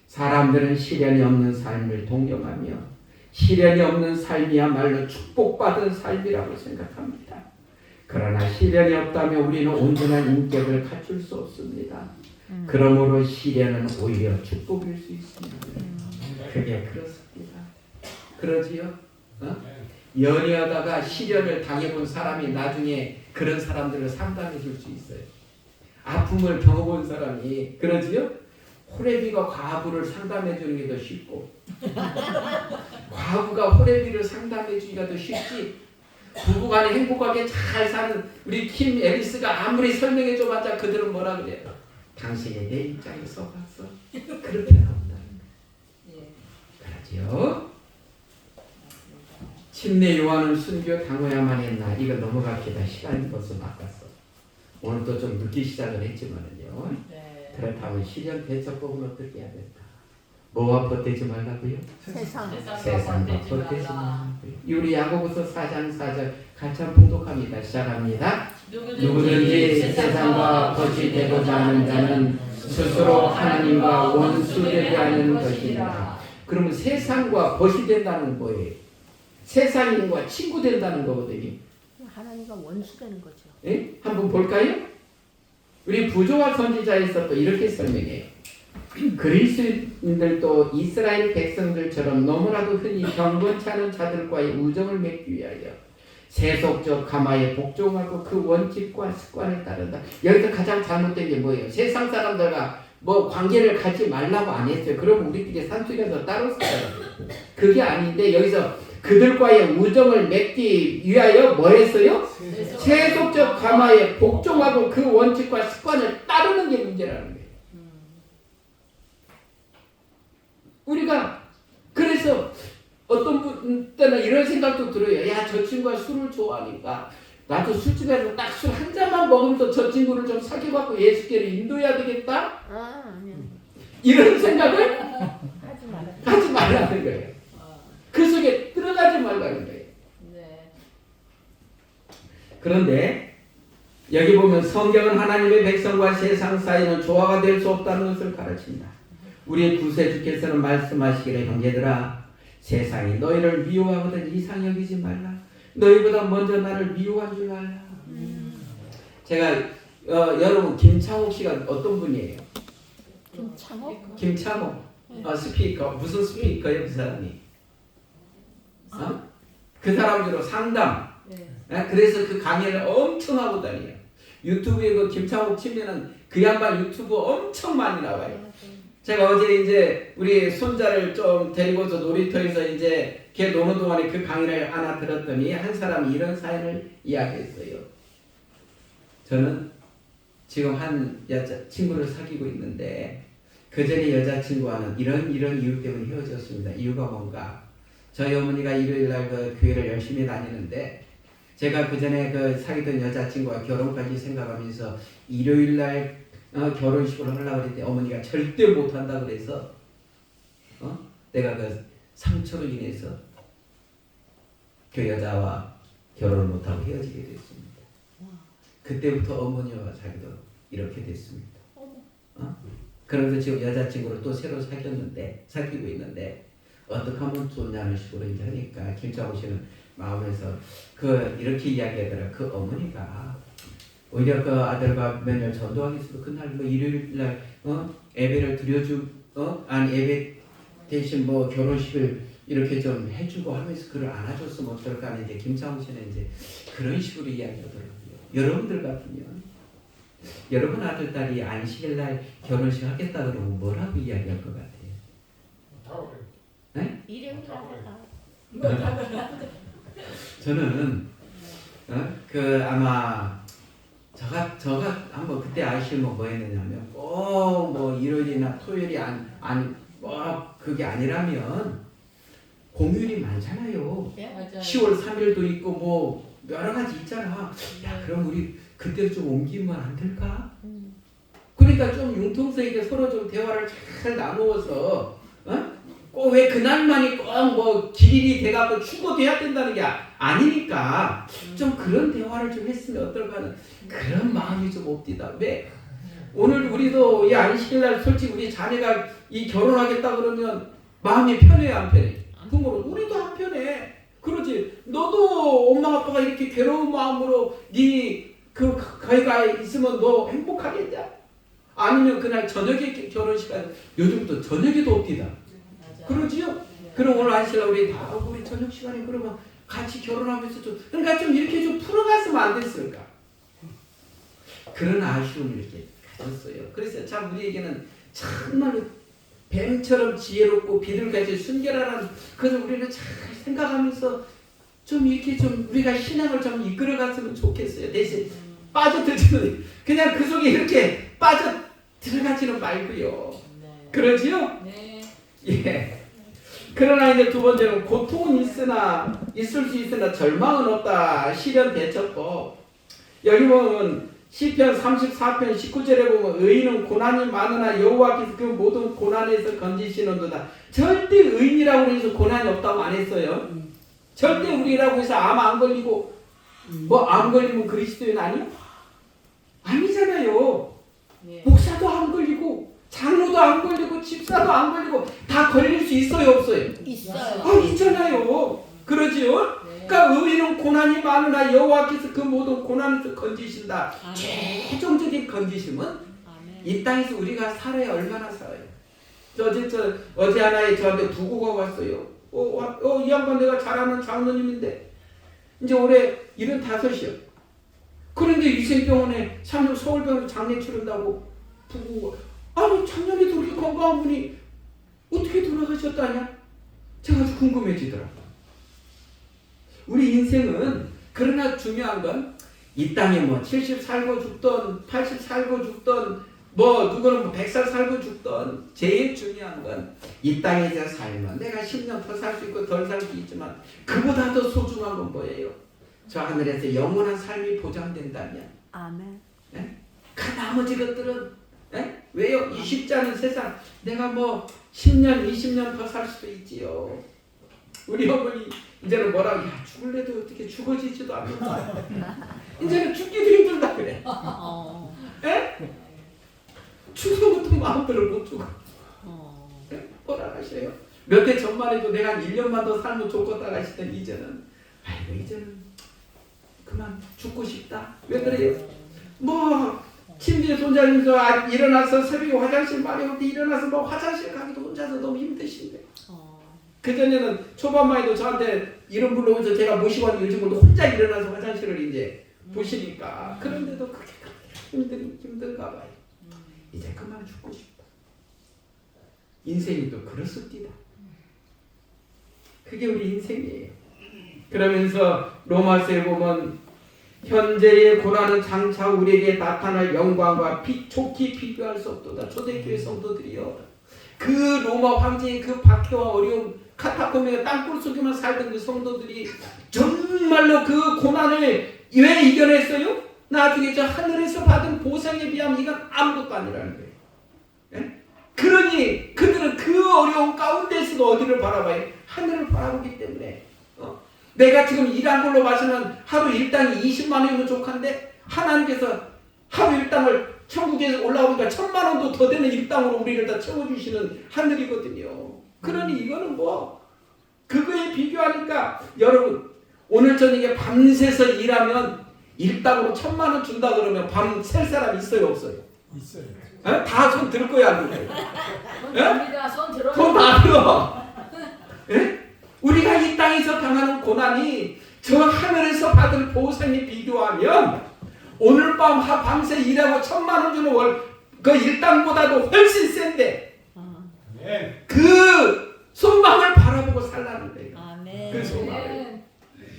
사람들은 시련이 없는 삶을 동경하며 시련이 없는 삶이야말로 축복받은 삶이라고 생각합니다. 그러나 시련이 없다면 우리는 온전한 인격을 갖출 수 없습니다. 그러므로 시련은 오히려 축복일 수 있습니다. 그게 그렇습니다. 그러지요? 연애하다가 시련을 당해본 사람이 나중에 그런 사람들을 상담해 줄 수 있어요. 아픔을 겪어본 사람이 그러지요? 호레비가 과부를 상담해 주는 게 더 쉽고 과부가 호레비를 상담해 주기가 더 쉽지. 부부간에 행복하게 잘 사는 우리 킴 애리스가 아무리 설명해 줘봤자 그들은 뭐라 그래요? 당신이 내 입장에서 봤어. 그렇게 나온다는 거예요. 그러지요? 침례 요한은 순교 당해야만 했나? 이거 넘어갑시다. 시간이 벌써 바꿨어. 오늘 또 좀 늦게 시작을 했지만은요. 그렇다면 시련 대처법은 어떻게 해야 될까? 뭐와 벗대지 말라고요? 세상과 벗대지 말라고요. 우리 야고보서 4장 4절 같이 한번 봉독합니다. 시작합니다. 누구든지 세상과 벗이 되고자 하는 자는 스스로 하나님과 원수되게 하는 것이다. 그러면 세상과 벗이 된다는 거예요. 세상인과 친구 된다는 거거든요. 하나님과 원수 되는 거죠. 예? 한번 볼까요? 우리 부조와 선지자에서 또 이렇게 설명해요. 그리스인들도 이스라엘 백성들처럼 너무나도 흔히 경건치 않은 자들과의 우정을 맺기 위하여 세속적 가마에 복종하고 그 원칙과 습관을 따른다. 여기서 가장 잘못된 게 뭐예요? 세상 사람들과 뭐 관계를 갖지 말라고 안 했어요. 그럼 우리끼리 산속에서 따로 살아요. 그게 아닌데 여기서 그들과의 우정을 맺기 위하여 뭐 했어요? 세속적 가마에 복종하고 그 원칙과 습관을 따르는 게 문제라는 거예요. 우리가 그래서 어떤 분 때는 이런 생각도 들어요. 야, 저 친구가 술을 좋아하니까 나도 술집에서 딱 술 한 잔만 먹으면서 저 친구를 좀 사귀어갖고 예수께로 인도해야 되겠다? 이런 생각을 하지 말라는 거예요. 그 속에 들어가지 말라는 거예요. 그런데 여기 보면 성경은 하나님의 백성과 세상 사이는 조화가 될 수 없다는 것을 가르칩니다. 우리 구세주께서는 말씀하시기를 형제들아 세상이 너희를 미워하거든 이상 여기지 말라. 너희보다 먼저 나를 미워한 줄 알라. 제가 여러분 김창옥 씨가 어떤 분이에요? 김창옥 스피커. 무슨 스피커예요 그 사람이? 그 사람들로 상담. 그래서 그 강의를 엄청 하고 다녀요. 유튜브에 그 김창옥 치면은 그 양반 유튜브 엄청 많이 나와요. 제가 어제 이제 우리 손자를 좀 데리고서 놀이터에서 이제 걔 노는 동안에 그 강의를 하나 들었더니 한 사람이 이런 사연을 이야기했어요. 저는 지금 한 여자친구를 사귀고 있는데 그 전에 여자친구와는 이런 이유 때문에 헤어졌습니다. 이유가 뭔가? 저희 어머니가 일요일날 그 교회를 열심히 다니는데 제가 그 전에 그 사귀던 여자친구와 결혼까지 생각하면서 일요일날 결혼식을 하려고 했더니 어머니가 절대 못한다 그래서 내가 그 상처로 인해서 그 여자와 결혼을 못하고 헤어지게 됐습니다. 그때부터 어머니와 자기도 이렇게 됐습니다. 그러면서 지금 여자친구를 또 새로 사귀고 있는데 어떻게 하면 좋냐는 식으로 이제 하니까 김창호 씨는 마음에서 이렇게 이야기하더라. 그 어머니가 오히려 그 아들과 며느리를 전도하기 위해서 그날 뭐 일요일날 예배를 예배 대신 뭐 결혼식을 이렇게 좀 해주고 하면서 그걸 안아줬으면 어떨까 하는 이제 김창호 씨는 이제 그런 식으로 이야기하더라고요. 여러분들 같으면 여러분 아들 딸이 안식일날 결혼식 하겠다 그러면 뭐라고 이야기할 것 같아요? 일요일날 해가. 저는 그 아마 저가 한번 그때 아시면 뭐 했느냐면 꼭 뭐 일요일이나 토요일이 뭐 그게 아니라면 공휴일이 많잖아요. 맞아요. 10월 3일도 있고 뭐 여러 가지 있잖아. 야 그럼 우리 그때로 좀 옮기면 안 될까? 그러니까 좀 융통성 있게 서로 좀 대화를 잘 나누어서 꼭 왜 그날만이 꼭 뭐 기일이 돼갖고 추구돼야 된다는 게 아니니까 좀 그런 대화를 좀 했으면 어떨까 하는 그런 마음이 좀 옵디다. 왜? 오늘 우리도 이 안식일날 솔직히 우리 자녀가 이 결혼하겠다 그러면 마음이 편해요 안 편해? 부모로 우리도 안 편해. 그러지. 너도 엄마 아빠가 이렇게 괴로운 마음으로 거기가 있으면 너 행복하겠냐? 아니면 그날 저녁에 결혼식까지 요즘부터 저녁에도 옵디다. 그러지요? 그럼 오늘 안식일날 우리 저녁 시간에 그러면 같이 결혼하면서 그러니까 좀 이렇게 좀 풀어갔으면 안 됐을까? 그런 아쉬움을 이렇게 가졌어요. 그래서 참 우리에게는 정말로 뱀처럼 지혜롭고 비둘기같이 순결하는 그래서 우리는 잘 생각하면서 좀 이렇게 좀 우리가 신앙을 좀 이끌어갔으면 좋겠어요. 대신 빠져들지는 그냥 그 속에 이렇게 빠져 들어가지는 말고요. 그러지요? 네. 예. 그러나 이제 두 번째는 고통은 있을 수 있으나 절망은 없다. 시련 대처법. 여기 보면 시편 34편 19절에 보면 의인은 고난이 많으나 여호와께서 그 모든 고난에서 건지시는도다. 절대 의인이라고 해서 고난이 없다고 안 했어요. 절대 우리라고 해서 암 안 걸리고 뭐 암 걸리면 그리스도인 아니요? 아니잖아요. 목사도 안 걸리고 장로도 안 걸리고 집사도 안 걸리고 다 걸릴 수 있어요 없어요? 있어요. 있잖아요. 그러지요? 그러니까 의인은 고난이 많으나 여호와께서 그 모든 고난에서 건지신다. 최종적인 건지심은 이 땅에서 우리가 살아야 얼마나 살아요. 어제 하나에 저한테 부고가 왔어요. 이 양반 내가 잘 아는 장로님인데 이제 올해 75이요. 그런데 위생병원에 서울병원에 장례 치른다고 부고가 아니 작년에도 그렇게 건강한 분이 어떻게 돌아가셨다냐? 제가 아주 궁금해지더라고요. 우리 인생은 그러나 중요한 건 이 땅에 뭐 70 살고 죽던 80 살고 죽던 뭐 누구는 뭐 100살 살고 죽던 제일 중요한 건 이 땅에서 살면 내가 10년 더 살 수 있고 덜 살 수 있지만 그보다 더 소중한 건 뭐예요? 저 하늘에서 영원한 삶이 보장된다면 아멘. 그 나머지 것들은 왜요? 이 쉽지 않은 세상 내가 뭐 10년 20년 더 살 수도 있지요. 우리 어머니 이제는 뭐라고 야 죽을래도 어떻게 죽어지지도 않는다. 이제는 죽기도 힘들다 그래. 죽는 것도 마음대로 못 죽어. 뭐라 하셔요? 몇 해 전만 해도 내가 한 1년만 더 살면 좋겠다 하시던 이제는 아이고 이제는 그만 죽고 싶다. 왜 그래요? 뭐 침대에 손자면서 일어나서 새벽에 화장실 마려울 때 일어나서 뭐 화장실 가기도 혼자서 너무 힘드신데 그전에는 초반만 해도 저한테 이름 불러오면서 제가 모시고 왔는데 요즘은 혼자 일어나서 화장실을 이제 보시니까 그런데도 그게 힘든가 봐요. 이제 그만 죽고 싶다. 인생이 또 그렇습니다. 그게 우리 인생이에요. 그러면서 로마서에 보면 현재의 고난은 장차 우리에게 나타날 영광과 좋게 비교할 수 없도다. 초대교회 성도들이요. 그 로마 황제의 그 박해와 어려움 카타콤에 땅굴 속에만 살던 그 성도들이 정말로 그 고난을 왜 이겨냈어요? 나중에 저 하늘에서 받은 보상에 비하면 이건 아무것도 아니라는 거예요. 예? 그러니 그들은 그 어려운 가운데서도 어디를 바라봐요? 하늘을 바라보기 때문에 내가 지금 일한 걸로 봐서는 하루 일당이 20만 원이면 족한데 하나님께서 하루 일당을 천국에서 올라오니까 1000만 원도 더 되는 일당으로 우리를 다 채워주시는 하늘이거든요. 그러니 이거는 뭐 그거에 비교하니까 여러분 오늘 저녁에 밤새서 일하면 일당으로 1000만 원 준다 그러면 밤 셀 사람 있어요 없어요? 있어요. 다 손 들 거야 안 들 거야? 손 들어요. 손 다 들어. 우리가 이 땅에서 당하는 고난이 저 하늘에서 받을 보상에 비교하면 오늘 밤새 일하고 1000만 원 주는 그 일당보다도 훨씬 센데 그 소망을 바라보고 살라는 거예요. 아멘. 그 소망을. 아멘.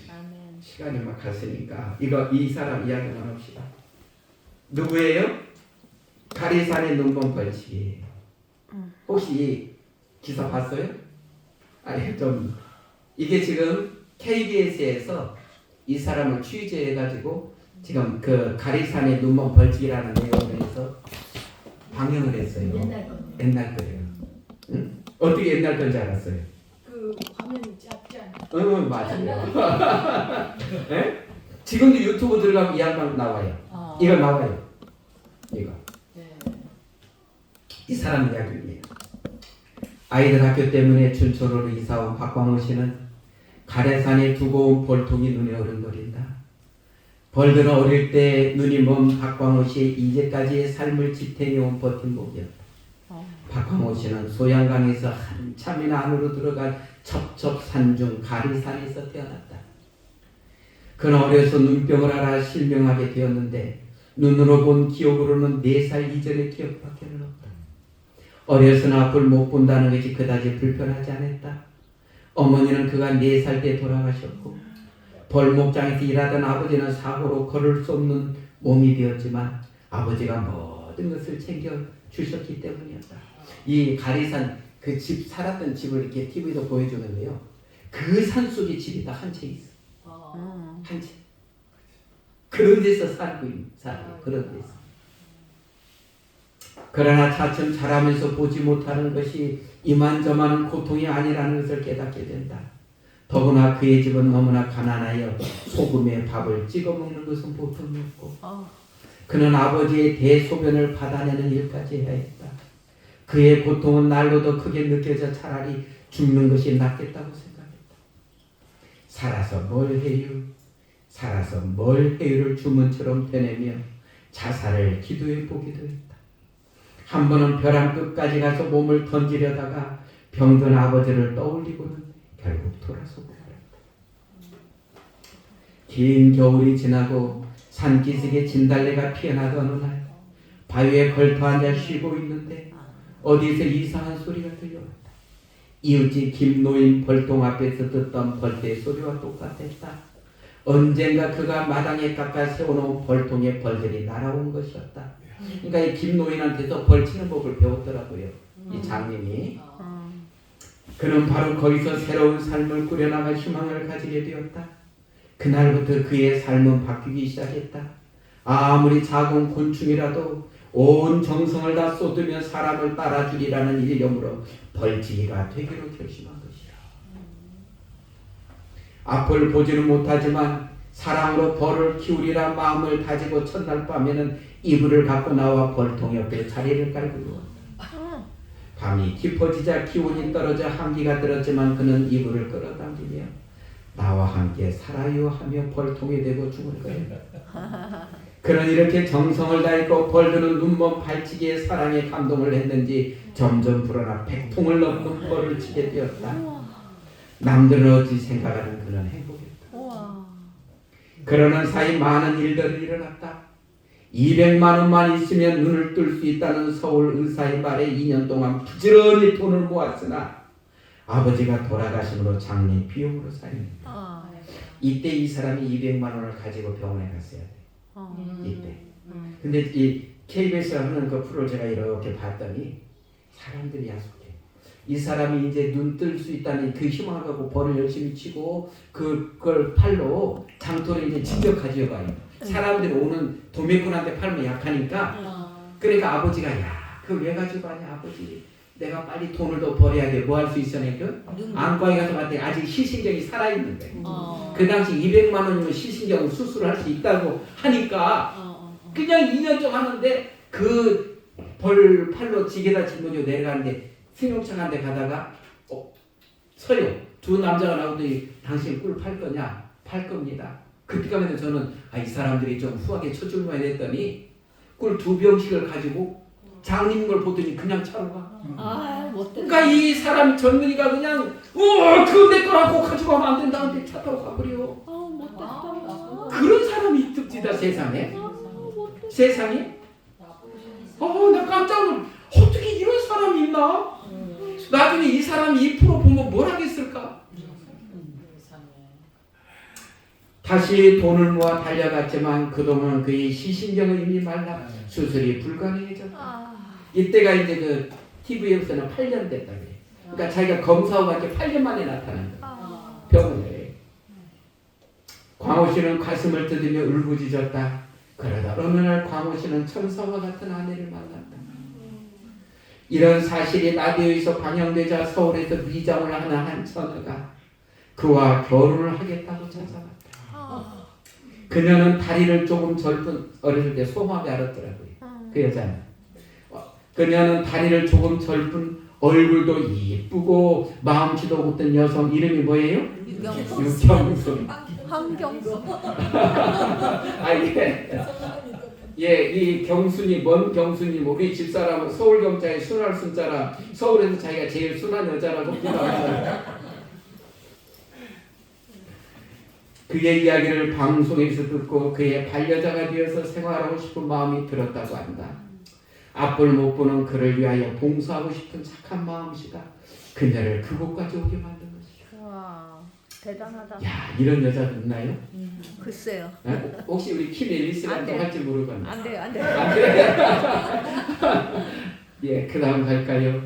아멘. 시간이 막 갔으니까 이 사람 이야기 나눕시다. 누구예요? 가리산의 눈먼 벌칙이에요. 혹시 이 기사 봤어요? 아니 좀 이게 지금 KBS에서 이 사람을 취재해가지고 지금 그 가리산의 눈먼 벌칙이라는 내용을 해서 방영을 했어요. 옛날 건데. 옛날 거예요. 응? 어떻게 옛날 건지 알았어요? 그 화면이 작지 않아. 응 맞아요. 예? 지금도 유튜브 들어가면 이 양반 나와요. 이거 나와요. 이거. 네. 이 사람 이야기입니다. 아이들 학교 때문에 춘천으로 이사온 박광호 씨는 가래산에 두고 온 벌통이 눈에 어른거린다. 벌들은 어릴 때 눈이 먼 박광호 씨의 이제까지의 삶을 지탱해온 버팀목이었다. 박광호 씨는 소양강에서 한참이나 안으로 들어간 첩첩산중 가리산에서 태어났다. 그는 어려서 눈병을 앓아 실명하게 되었는데 눈으로 본 기억으로는 4살 이전의 기억밖에는 없다. 어려서는 앞을 못 본다는 것이 그다지 불편하지 않았다. 어머니는 그가 4살 때 돌아가셨고 벌목장에서 일하던 아버지는 사고로 걸을 수 없는 몸이 되었지만 아버지가 모든 것을 챙겨 주셨기 때문이었다. 이 가리산 그 집 살았던 집을 이렇게 TV도 보여주는데요. 그 산속에 집이 다 한 채 있어. 한 채. 그런 데서 살고 그런 데서. 그러나 차츰 자라면서 보지 못하는 것이 이만저만한 고통이 아니라는 것을 깨닫게 된다. 더구나 그의 집은 너무나 가난하여 소금에 밥을 찍어 먹는 것은 보통이었고 그는 아버지의 대소변을 받아내는 일까지 해야 했다. 그의 고통은 날로 더 크게 느껴져 차라리 죽는 것이 낫겠다고 생각했다. 살아서 뭘 해요? 살아서 뭘 해요를 주문처럼 되뇌며 자살을 기도해 보기도 했다. 한 번은 벼랑 끝까지 가서 몸을 던지려다가 병든 아버지를 떠올리고는 결국 돌아서고 말았다. 긴 겨울이 지나고 산기슭에 진달래가 피어나던 어느 날 바위에 걸터 앉아 쉬고 있는데 어디서 이상한 소리가 들려왔다. 이웃집 김노인 벌통 앞에서 듣던 벌떼 소리와 똑같았다. 언젠가 그가 마당에 깎아 세워놓은 벌통에 벌들이 날아온 것이었다. 그러니까 이 김노인한테서 벌치는 법을 배웠더라고요. 이 장님이. 그는 바로 거기서 새로운 삶을 꾸려나갈 희망을 가지게 되었다. 그날부터 그의 삶은 바뀌기 시작했다. 아무리 작은 곤충이라도 온 정성을 다 쏟으며 사람을 따라주리라는 일념으로 벌치기가 되기로 결심한 것이야. 앞을 보지는 못하지만 사랑으로 벌을 키우리라 마음을 다지고 첫날 밤에는 이불을 갖고 나와 벌통 옆에 자리를 깔고 누웠다. 밤이 깊어지자 기온이 떨어져 한기가 들었지만 그는 이불을 끌어당기며 나와 함께 살아요 하며 벌통이 되고 죽을 거야. 그는 이렇게 정성을 다했고 벌들은 눈먼 발치기에 사랑에 감동을 했는지 점점 불어나 100통을 넘는 벌을 치게 되었다. 남들은 어찌 생각하는 그는 행복했다. 그러는 사이 많은 일들이 일어났다. 200만 원만 있으면 눈을 뜰 수 있다는 서울 의사의 말에 2년 동안 부지런히 돈을 모았으나 아버지가 돌아가심으로 장례 비용으로 쌓인다. 이때 이 사람이 200만 원을 가지고 병원에 갔어야 돼. 이때. 근데 이 KBS가 하는 그 프로를 제가 이렇게 봤더니 사람들이 야속해. 이 사람이 이제 눈 뜰 수 있다는 그 희망을 갖고 벌을 열심히 치고 그걸 팔로 장터를 이제 직접 가져가요. 사람들이 오는 도매꾼한테 팔면 약하니까. 그러니까 아버지가 야, 그걸 왜 가지고 가냐 아버지. 내가 빨리 돈을 더 벌어야 돼. 뭐 할 수 있어야 그 안과에 가서 봤더니 아직 시신경이 살아있는 거예요. 그 당시 200만 원이면 시신경 수술을 할 수 있다고 하니까 그냥 2년 좀 하는데 그 벌 팔로 지게다 짊어지고 내려가는데 승용차 한 대 가다가 서요. 두 남자가 나오더니 당신 꿀 팔 거냐? 팔 겁니다. 그때 가면 저는 이 사람들이 좀 후하게 쳐줄만 했더니 꿀 2병씩을 가지고 장님 걸 보더니 그냥 차로 가. 그러니까 이 사람 젊은이가 그냥 그거 내 거라고 가지고 가면 안 된다는데 차 타고 가버려. 그런 사람이 있습니다 세상에. 세상에. 나 깜짝 놀랐어. 어떻게 이런 사람이 있나? 나중에 이 사람이 2% 보면 뭘 하겠을까? 다시 돈을 모아 달려갔지만 그동안 그의 시신경은 이미 말라 수술이 불가능해졌다. 이때가 이제 그 TV에서는 8년 됐다 그래. 그러니까 자기가 검사하고 갔지 8년 만에 나타난다. 병원에. 광호 씨는 가슴을 뜯으며 울부짖었다. 그러다 어느 날 광호 씨는 천사와 같은 아내를 만났다. 이런 사실이 라디오에서 방영되자 서울에서 미장을 하는 한 처녀가 그와 결혼을 하겠다고 찾아왔다. 그녀는 다리를 조금 젊은 어렸을 때 소마비 알았더라고요. 그 여자는. 그녀는 다리를 조금 젊은 얼굴도 이쁘고 마음씨도 굳던 여성 이름이 뭐예요? 유경수. 황경수. 이 경순이 먼 경순이 우리 집사람은 서울 경찰의 순할 순자라 서울에서 자기가 제일 순한 여자라고 기도합니다. 그의 이야기를 방송에서 듣고 그의 반려자가 되어서 생활하고 싶은 마음이 들었다고 한다. 앞을 못 보는 그를 위하여 봉사하고 싶은 착한 마음씨가 그녀를 그곳까지 오게 만든 것이다. 와, 대단하다. 야, 이런 여자도 있나요? 글쎄요. 혹시 우리 킴 앨리스라도 할지 모르겠네. 안 돼요. 안 돼. 예, 그 다음 갈까요?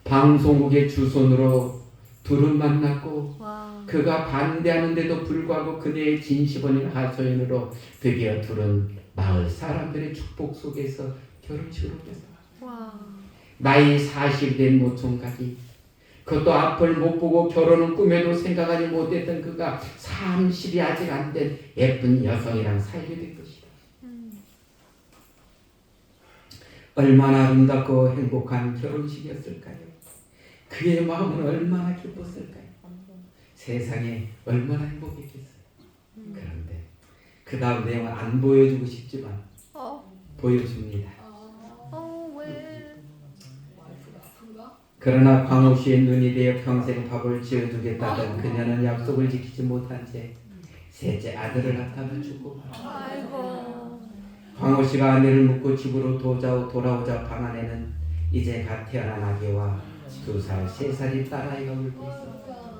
방송국의 주손으로 둘은 만났고 그가 반대하는데도 불구하고 그녀의 진심어린 하소연으로 드디어 둘은 마을 사람들의 축복 속에서 결혼식을 올렸다. 나이 40 된 노총각이 그것도 앞을 못 보고 결혼은 꿈에도 생각하지 못했던 그가 30이 아직 안 된 예쁜 여성이랑 살게 된 것이다. 얼마나 아름답고 행복한 결혼식이었을까요? 그의 마음은 얼마나 기뻤을까요? 세상에 얼마나 행복했겠어요. 그런데 그 다음 내용은 안 보여주고 싶지만 보여줍니다. 왜? 그러나 광호 씨의 눈이 되어 평생 밥을 지어주겠다던 그녀는 약속을 지키지 못한 채 셋째 아들을 낳다가 죽고 아이고. 광호 씨가 아내를 묻고 집으로 돌아오자 방 안에는 이제 갓 태어난 아기와 2살, 3살이 딸아이가 울고 있었다.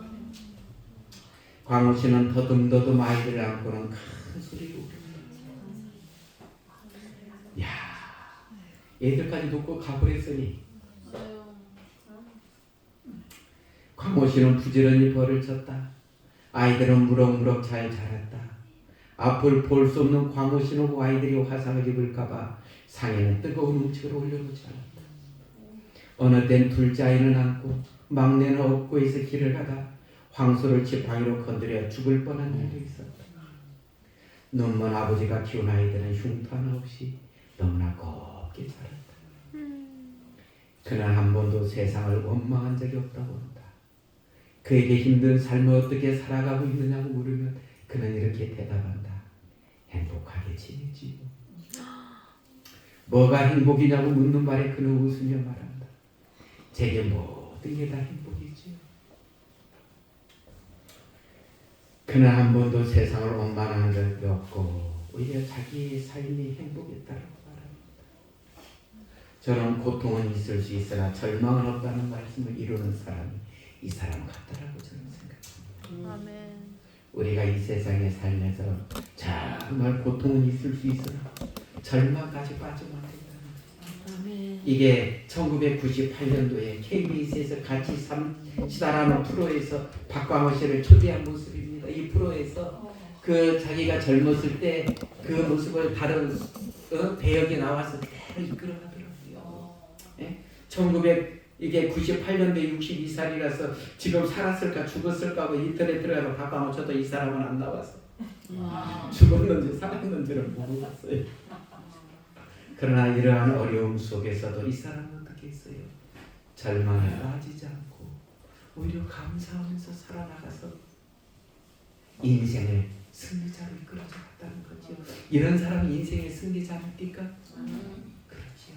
광호 씨는 더듬더듬 아이들을 안고는 큰 소리로 울었다. 야, 애들까지 놓고 가버렸으니 광호 씨는 부지런히 벌을 쳤다. 아이들은 무럭무럭 잘 자랐다. 앞을 볼 수 없는 광호 씨는 아이들이 화상을 입을까봐 상에는 뜨거운 음식을 올려놓지 않았다. 어느 땐 둘째 아이는 안고 막내는 업고에서 길을 가다 황소를 지팡이로 건드려 죽을 뻔한 일도 있었다. 눈먼 아버지가 키운 아이들은 흉터 하나 없이 너무나 곱게 자랐다. 그는 한 번도 세상을 원망한 적이 없다고 한다. 그에게 힘든 삶을 어떻게 살아가고 있느냐고 물으면 그는 이렇게 대답한다. 행복하게 지내지요. 뭐가 행복이냐고 묻는 말에 그는 웃으며 말한다. 제게 모든 게 다 행복이지요. 그는 한 번도 세상을 원망한 적이 없고 오히려 자기 삶이 행복했다고 말합니다. 저는 고통은 있을 수 있으나 절망은 없다는 말씀을 이루는 사람이 이 사람 같다라고 저는 생각합니다. 아멘. 우리가 이 세상에 살면서 정말 고통은 있을 수 있으나 절망까지 빠지면 안 된다. 이게 1998년도에 KBS에서 같이 시다라는 프로에서 박광호 씨를 초대한 모습입니다. 이 프로에서 그 자기가 젊었을 때 그 모습을 다른 배역에 나와서 그대로 이끌어가더라고요. 예? 98년도에 62살이라서 지금 살았을까 죽었을까 하고 인터넷 들어가서 박광호 쳐도 이 사람은 안 나와서 죽었는지 살았는지를 모르겠어요. 그러나 이러한 어려움 속에서도 이 사람은 어떻게 했어요? 절망에 빠지지 않고 오히려 감사하면서 살아나가서 인생을 승리자로 이끌어져 갔다는 거죠. 이런 사람이 인생의 승리자입니까? 그렇죠.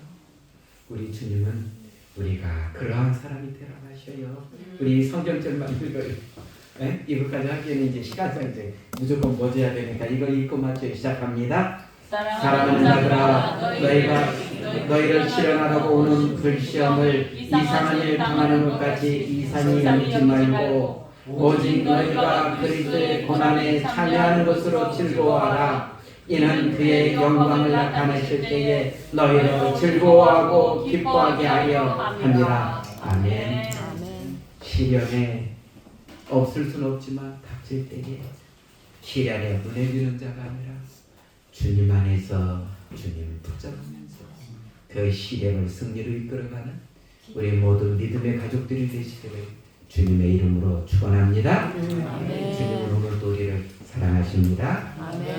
우리 주님은 우리가 그러한 사람이 되라 하셔요. 우리 성경절만 읽어요. 이거까지 하기에는 이제 시간상 이제 무조건 멎어야 되니까 이거 읽고 맞춰 시작합니다. 사랑하는 자들아 너희가 너희를 시련하라고 오는 불시험을 이상한 일 당하는 것 같이 이산히 여기지 말고 오직 너희가 그리스도의 고난에 참여하는 것으로 즐거워하라. 이는 그의 영광을 나타내실 때에 너희로 즐거워하고 기뻐하게 하려 함이라. 아멘. 아멘. 시련에 없을 수는 없지만 닥칠 때에 시련에 무너지는 자가 아니라 주님 안에서 주님 붙잡으면서 그 시련을 승리로 이끌어가는 우리 모두 믿음의 가족들이 되시기를 주님의 이름으로 축원합니다. 아멘. 주님은 오늘도 우리를 사랑하십니다. 아멘.